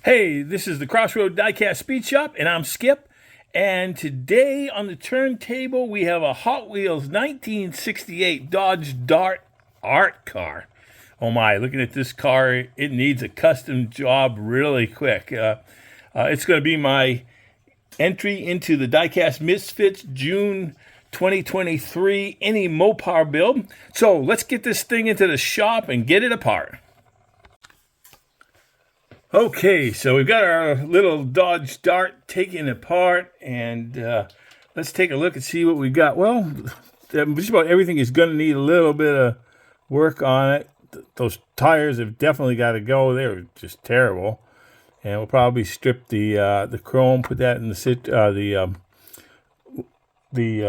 Hey, this is the Crossroad Diecast Speed Shop, and I'm Skip. And today on the turntable, we have a Hot Wheels 1968 Dodge Dart art car. Oh my, looking at this car, it needs a custom job really quick. It's going to be my entry into the Diecast Misfits June 2023 any Mopar build. So let's get this thing into the shop and get it apart. Okay, so we've got our little Dodge Dart taken apart, and let's take a look and see what we got. Well, just about everything is going to need a little bit of work on it. Those tires have definitely got to go. They're just terrible, and we'll probably strip the chrome, put that in the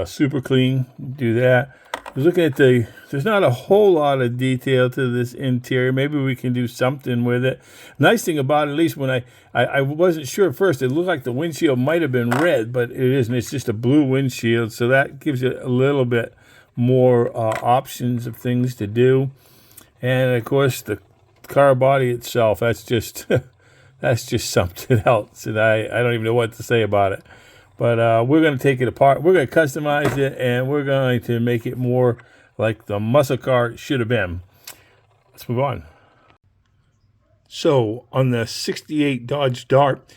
super clean. Do that. I was looking at there's not a whole lot of detail to this interior. Maybe we can do something with it. Nice thing about it, at least when I wasn't sure at first, it looked like the windshield might have been red, but it isn't. It's just a blue windshield, so that gives you a little bit more options of things to do. And of course, the car body itself, that's just that's just something else, and I don't even know what to say about it. But we're going to take it apart. We're going to customize it, and we're going to make it more like the muscle car should have been. Let's move on. So on the 68 Dodge Dart,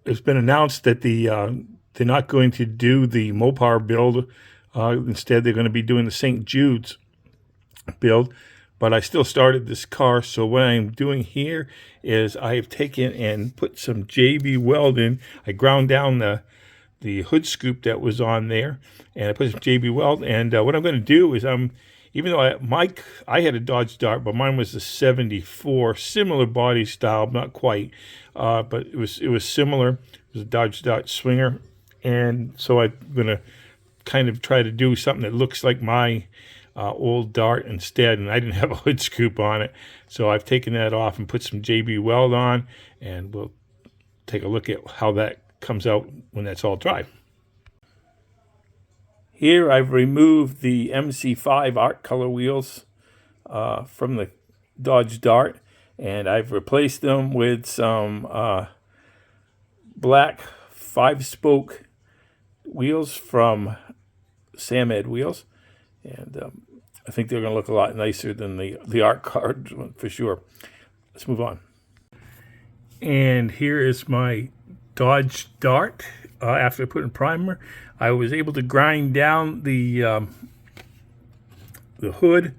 it's been announced that they're not going to do the Mopar build. Instead, they're going to be doing the St. Jude's build. But I still started this car, so what I'm doing here is I have taken and put some JB weld in. I ground down the hood scoop that was on there, and I put some JB weld. And what I'm going to do is even though I had a Dodge Dart, but mine was a 74, similar body style, not quite, but it was similar. It was a Dodge Dart Swinger, and so I'm going to kind of try to do something that looks like my old Dart instead, and I didn't have a hood scoop on it, so I've taken that off and put some JB weld on, and we'll take a look at how that comes out when that's all dry. Here I've removed the MC5 art color wheels from the Dodge Dart, and I've replaced them with some black 5-spoke wheels from Sam Ed Wheels. And I think they're going to look a lot nicer than the art card for sure. Let's move on. And here is my Dodge Dart. After putting primer, I was able to grind down the hood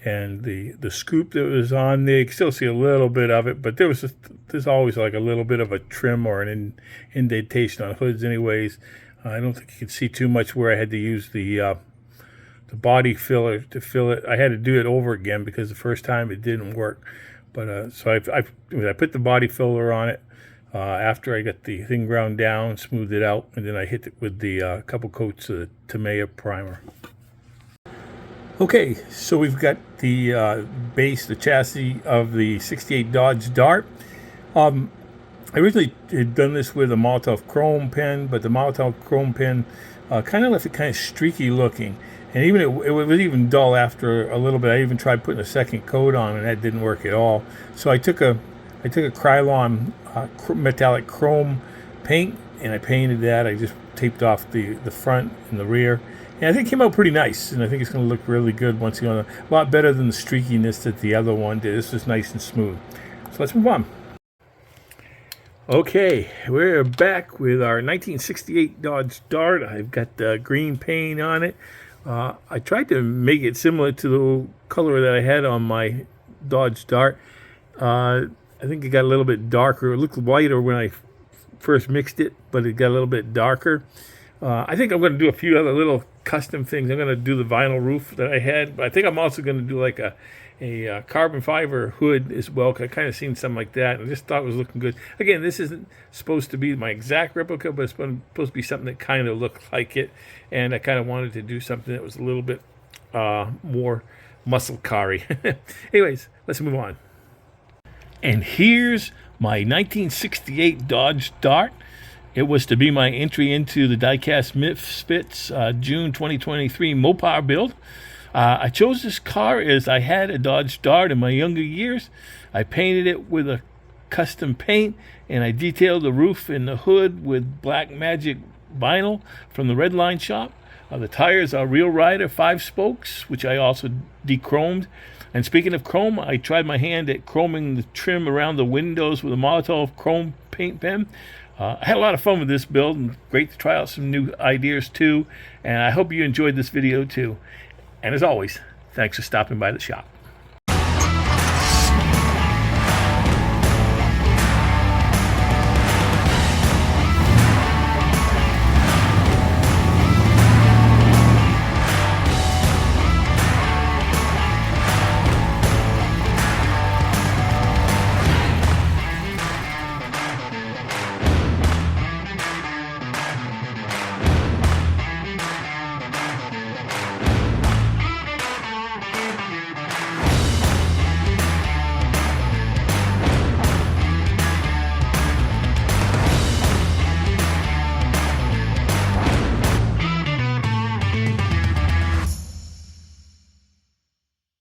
and the scoop that was on there. You can still see a little bit of it, but there's always like a little bit of a trim or an indentation on hoods anyways. I don't think you can see too much where I had to use the body filler to fill it. I had to do it over again because the first time it didn't work. But so I put the body filler on it after I got the thing ground down, smoothed it out, and then I hit it with the couple coats of the Tamiya primer. Okay, so we've got the base, the chassis of the 68 Dodge Dart. I originally had done this with a Molotov chrome pen, but the Molotov chrome pen kind of left it kind of streaky looking. And even it was even dull after a little bit. I even tried putting a second coat on, and that didn't work at all. So I took a Krylon metallic chrome paint, and I painted that. I just taped off the front and the rear, and I think it came out pretty nice. And I think it's going to look really good once again. A lot better than the streakiness that the other one did. This is nice and smooth. So let's move on. Okay, we're back with our 1968 Dodge Dart. I've got the green paint on it. I tried to make it similar to the color that I had on my Dodge Dart. I think it got a little bit darker. It looked lighter when I first mixed it, but it got a little bit darker. I think I'm going to do a few other little custom things. I'm going to do the vinyl roof that I had, but I think I'm also going to do like a carbon fiber hood as well. I kind of seen something like that, and I just thought it was looking good. Again, this isn't supposed to be my exact replica, but it's supposed to be something that kind of looked like it, and I kind of wanted to do something that was a little bit more muscle car-y. Anyways, let's move on. And here's my 1968 Dodge Dart. It was to be my entry into the Diecast Misfits June 2023 Mopar build. I chose this car as I had a Dodge Dart in my younger years. I painted it with a custom paint, and I detailed the roof and the hood with Black Magic vinyl from the Redline shop. The tires are Real Rider 5 spokes, which I also de-chromed. And speaking of chrome, I tried my hand at chroming the trim around the windows with a Molotov chrome paint pen. I had a lot of fun with this build, and great to try out some new ideas too. And I hope you enjoyed this video too. And as always, thanks for stopping by the shop.